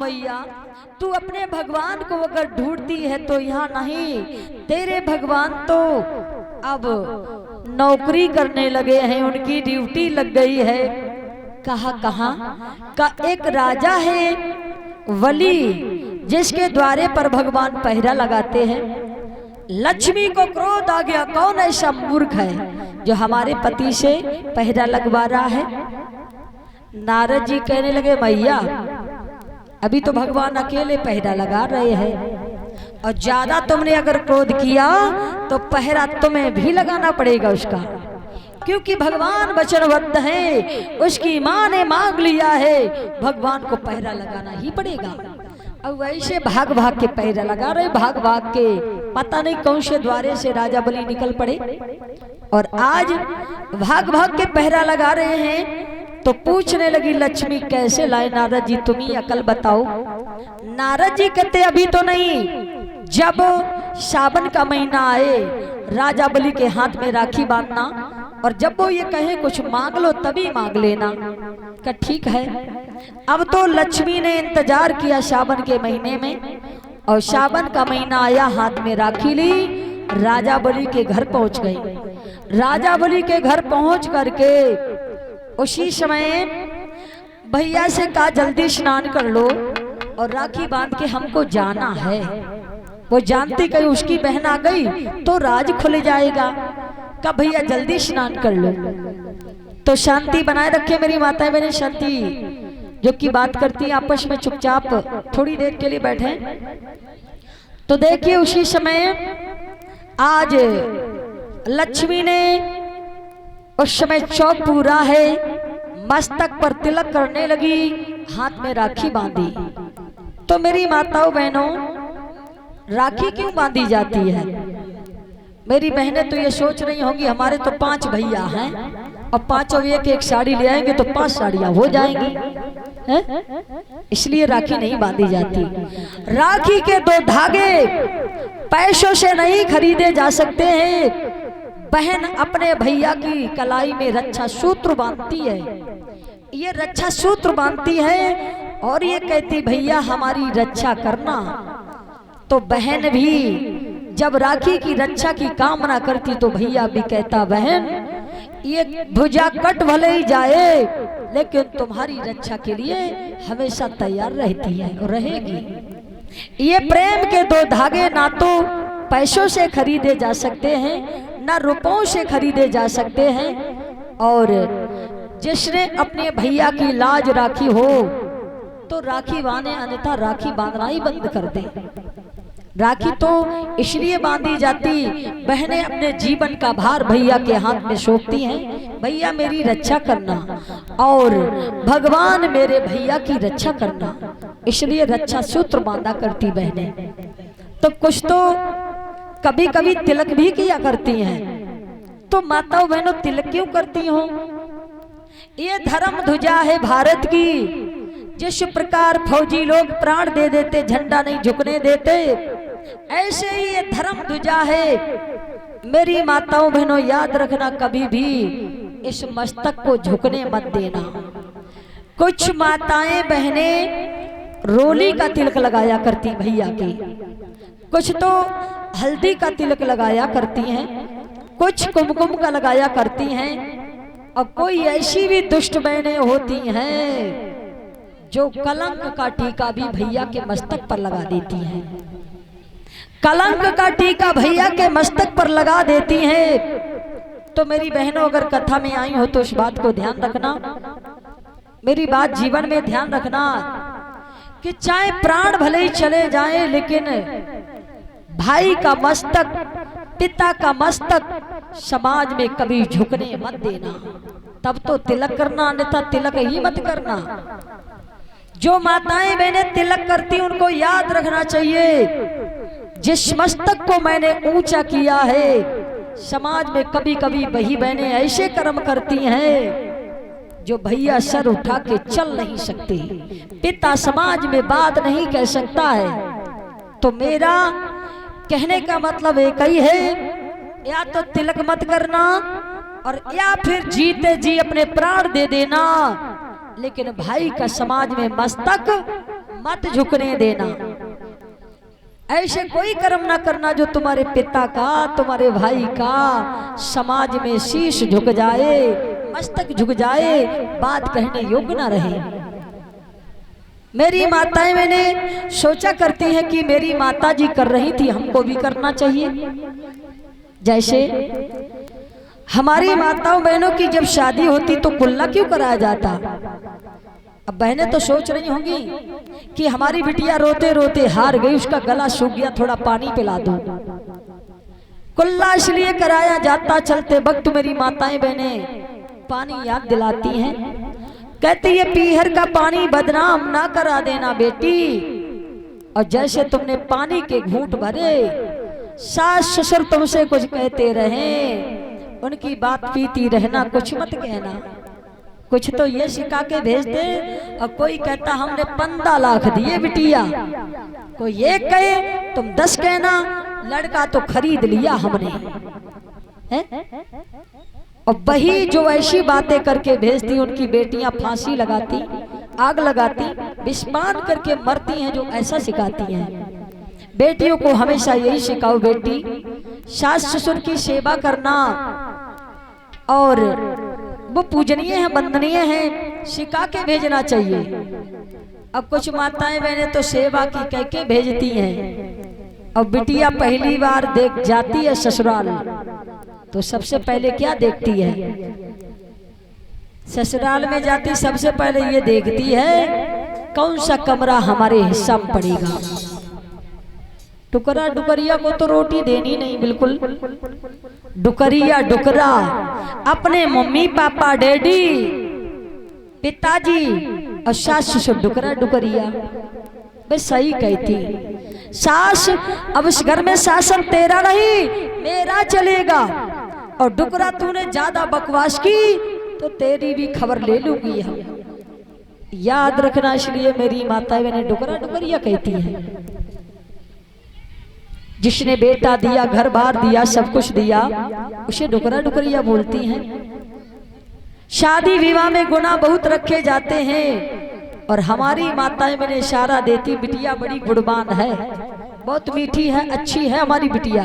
मैया, तू अपने भगवान को अगर ढूंढती है तो यहाँ नहीं, तेरे भगवान तो अब नौकरी करने लगे हैं, उनकी ड्यूटी लग गई है। कहा का एक राजा है वली, जिसके द्वारे पर भगवान पहरा लगाते हैं। लक्ष्मी को क्रोध आ गया, कौन ऐसा मूर्ख है जो हमारे पति से पहरा लगवा रहा है। नारद जी कहने लगे, मैया अभी तो भगवान अकेले पहरा लगा रहे हैं, और ज्यादा तुमने अगर क्रोध किया तो पहरा तुम्हें भी लगाना पड़ेगा उसका, क्योंकि भगवान वचनबद्ध है, उसकी माँ ने मांग लिया है, भगवान को पहरा लगाना ही पड़ेगा। अब वैसे भाग भाग के पहरा लगा रहे, भाग भाग के पता नहीं कौन से द्वारे से राजा बलि निकल पड़े, और आज भाग भाग के पहरा लगा रहे हैं। तो पूछने लगी लक्ष्मी, कैसे लाए नारद जी, तुम ही अकल बताओ। नारद जी कहते, अभी तो नहीं, जब सावन का महीना आए, राजा बलि के हाथ में राखी बांधना, और जब वो ये कहे कुछ मांग लो तभी मांग लेना। का ठीक है। अब तो लक्ष्मी ने इंतजार किया सावन के महीने में, और सावन का महीना आया, हाथ में राखी ली, राजा बलि के घर पहुंच गई। राजा बलि के घर पहुंच करके उसी समय भैया से कहा, जल्दी स्नान कर लो और राखी बांध के हमको जाना है। वो जानती कहीं उसकी बहन आ गई तो राज खुल जाएगा। कहा भैया जल्दी स्नान कर लो। तो शांति बनाए रखे मेरी माताएं बहनें, शांति जो की बात करती है आपस में चुपचाप थोड़ी देर के लिए बैठे। तो देखिए उसी समय आज लक्ष्मी ने, उस समय चौक पूरा है, मस्तक पर तिलक करने लगी, हाथ में राखी बांधी। तो मेरी माताओं बहनों, राखी क्यों बांधी जाती है? मेरी बहनें तो ये सोच रही होंगी, हमारे तो 5 भैया हैं, अब पांचों एक साड़ी ले आएंगे तो 5 साड़ियां हो जाएंगी, है? इसलिए राखी नहीं बांधी जाती। राखी के 2 धागे पैसों से नहीं खरीदे जा सकते हैं। बहन अपने भैया की कलाई में रक्षा सूत्र बांधती है, ये रक्षा सूत्र बांधती है, और ये कहती भैया हमारी रक्षा करना। तो बहन भी जब राखी की रक्षा की कामना करती तो भैया भी कहता, बहन ये भुजा कट भले ही जाए, लेकिन तुम्हारी रक्षा के लिए हमेशा तैयार रहती है और रहेगी। ये प्रेम के 2 धागे ना तो पैसों से खरीदे जा सकते हैं, ना रुपयों से खरीदे जा सकते हैं, और जिसने अपने भैया की लाज राखी हो तो राखी बांधे, अन्यथा राखी बांधना ही बंद कर दे। राखी तो इसलिए बांधी जाती, बहनें अपने जीवन का भार भैया के हाथ में सौंपती हैं, भैया मेरी रक्षा करना और भगवान मेरे भैया की रक्षा करना, इसलिए रक्षा सूत्र बांधा करती बहनें। तो कुछ तो कभी कभी तिलक भी किया करती हैं। तो माताओं बहनों, तिलक क्यों करती हो? ये धर्म ध्वजा है भारत की। जिस प्रकार फौजी लोग प्राण दे देते, झंडा नहीं झुकने देते, ऐसे ही ये धर्म ध्वजा है। मेरी माताओं बहनों याद रखना, कभी भी इस मस्तक को झुकने मत देना। कुछ माताएं बहनें रोली का तिलक लगाया करती भैया की, कुछ तो हल्दी का तिलक लगाया करती हैं, कुछ कुमकुम का लगाया करती हैं, और कोई ऐसी भी दुष्ट बहनें होती हैं जो कलंक का टीका भी भैया के मस्तक पर लगा देती हैं। कलंक का टीका भैया के मस्तक पर लगा देती हैं। तो मेरी बहनों, अगर कथा में आई हो तो इस बात को ध्यान रखना, मेरी बात जीवन में ध्यान रखना, कि चाहे प्राण भले ही चले जाएं, लेकिन भाई का मस्तक, पिता का मस्तक समाज में कभी झुकने मत देना। तब तो तिलक करना, अन्यथा तिलक ही मत करना। जो माताएं बहनें तिलक करती उनको याद रखना चाहिए, जिस मस्तक को मैंने ऊंचा किया है, समाज में कभी कभी वही बहनें ऐसे कर्म करती हैं जो भैया सर उठा के चल नहीं सकते, पिता समाज में बात नहीं कह सकता है। तो मेरा कहने का मतलब एक ही है, या तो तिलक मत करना, और या फिर जीते जी अपने प्राण दे देना, लेकिन भाई का समाज में मस्तक मत झुकने देना। ऐसे कोई कर्म ना करना जो तुम्हारे पिता का, तुम्हारे भाई का समाज में शीश झुक जाए, मस्तक झुक जाए, बात कहने योग्य ना रहे। मेरी माताएं मैंने सोचा करती हैं कि मेरी माता जी कर रही थी, हमको भी करना चाहिए। जैसे हमारी माताओं बहनों की जब शादी होती तो कुल्ला क्यों कराया जाता। अब बहनें तो सोच रही होंगी कि हमारी बिटिया रोते रोते हार गई, उसका गला सूख गया, थोड़ा पानी पिला दो। कुल्ला इसलिए कराया जाता, चलते वक्त मेरी माताएं बहनें पानी याद दिलाती हैं, कहती है पीहर का पानी बदनाम ना करा देना बेटी। और जैसे तुमने पानी के घूंट भरे, सास ससुर तुमसे कुछ कहते रहे, उनकी बात पीती रहना, कुछ मत कहना। कुछ तो ये सिखा के भेज दे। और कोई कहता हमने 15 लाख दिए बिटिया, कोई एक कहे तुम 10 कहना, लड़का तो खरीद लिया हमने है? और वही जो ऐसी बातें करके भेजती, उनकी बेटियां फांसी लगाती, आग लगाती, विस्मान करके मरती हैं, जो ऐसा सिखाती हैं। बेटियों को हमेशा यही सिखाओ, बेटी सास ससुर की सेवा करना, और वो पूजनीय है, वंदनीय है, सिखा के भेजना चाहिए। अब कुछ माताएं बहनें तो सेवा की कह के भेजती हैं, और बिटिया पहली बार देख जाती है ससुराल, तो सबसे पहले क्या देखती है? ससुराल में जाती सबसे पहले ये देखती है कौन सा कमरा हमारे हिस्सा में पड़ेगा। टुकरा डुकरिया को तो रोटी देनी नहीं, बिल्कुल। डुकरिया डुकरा अपने मम्मी पापा डैडी पिताजी और सास ससुर, डुकरा डुकरिया। बस सही कहती सास, अब उस घर में शासन तेरा नहीं मेरा चलेगा, और डुकरा तूने ज्यादा बकवास की तो तेरी भी खबर ले लूंगी हम। याद रखना, इसलिए मेरी माताएं मैंने डुकरा डुकरिया कहती है। जिसने बेटा दिया, घर बार दिया, सब कुछ दिया, उसे डुकरा डुकरिया बोलती हैं। शादी विवाह में गुनाह बहुत रखे जाते हैं, और हमारी माताएं मैंने इशारा देती, बिटिया बड़ी गुणवान है, बहुत मीठी है, अच्छी है हमारी बिटिया।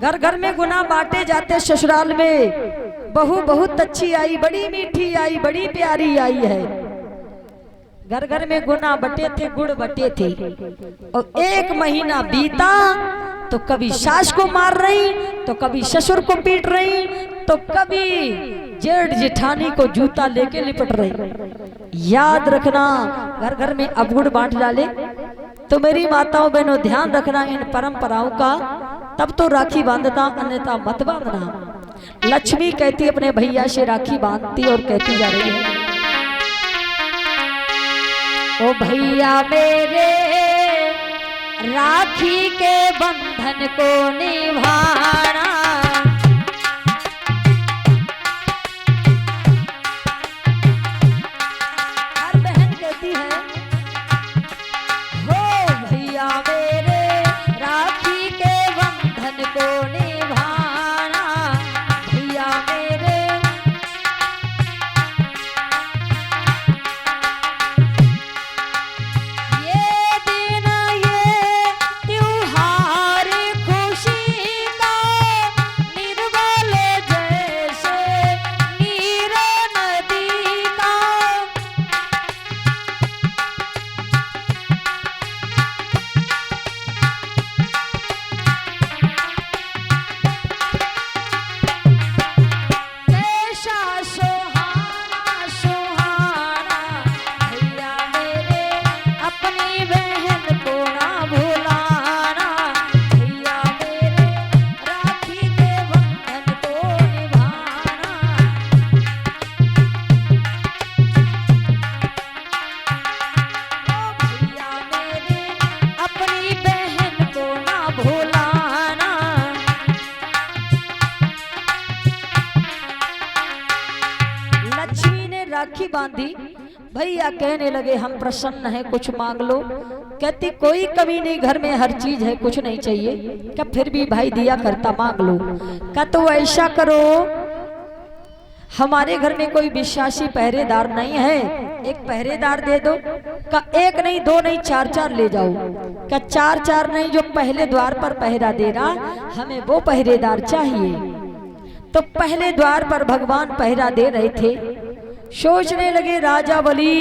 घर घर में गुनाह बांटे जाते, ससुराल में बहू बहुत अच्छी आई, बड़ी मीठी आई, बड़ी प्यारी आई है। घर घर में गुना बटे थे, गुड़ बटे थे, और 1 महीना बीता तो कभी सास को मार रही, तो कभी ससुर को पीट रही, तो कभी जेठ जेठानी को जूता लेके लिपट रही। याद रखना, घर घर में अब गुड़ बांट डाले तो मेरी माताओं बहनों ध्यान रखना इन परंपराओं का, तब तो राखी बांधता, अन्यथा मत बांधना। लक्ष्मी कहती अपने भैया से राखी बांधती और कहती जा रही है, ओ भैया मेरे राखी के बंधन को निभाना। हर बहन कहती है, हो भैया मेरे राखी के बंधन को निभाना, भैया मेरे राखी बांधी। भैया कहने लगे हम प्रसन्न हैं, कुछ मांग लो। कहती कोई कमी नहीं, घर में हर चीज है, कुछ नहीं चाहिए। क्या फिर भी भाई दिया करता, मांग लो। क्या तो ऐसा करो, हमारे घर में कोई विश्वासी पहरेदार नहीं है, एक पहरेदार दे दो। का एक नहीं, दो नहीं, चार चार ले जाओ। का चार चार नहीं, जो पहले द्वार पर पहरा दे रहा, हमें वो पहरेदार चाहिए। तो पहले द्वार पर भगवान पहरा दे रहे थे। सोचने लगे राजा बलि,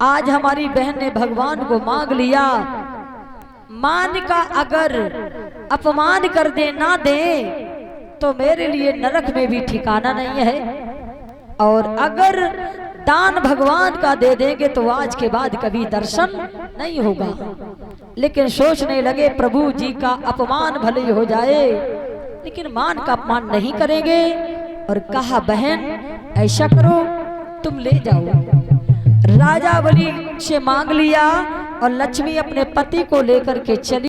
आज हमारी बहन ने भगवान को मांग लिया, मान का अगर अपमान कर दे ना दे तो मेरे लिए नरक में भी ठिकाना नहीं है, और अगर दान भगवान का दे देंगे तो आज के बाद कभी दर्शन नहीं होगा। लेकिन सोचने लगे प्रभु जी का अपमान भले ही हो जाए लेकिन मान का अपमान नहीं करेंगे। और कहा बहन ऐसा करो, तुम ले जाओ। राजा बलि से मांग लिया और लक्ष्मी अपने पति को लेकर के चली।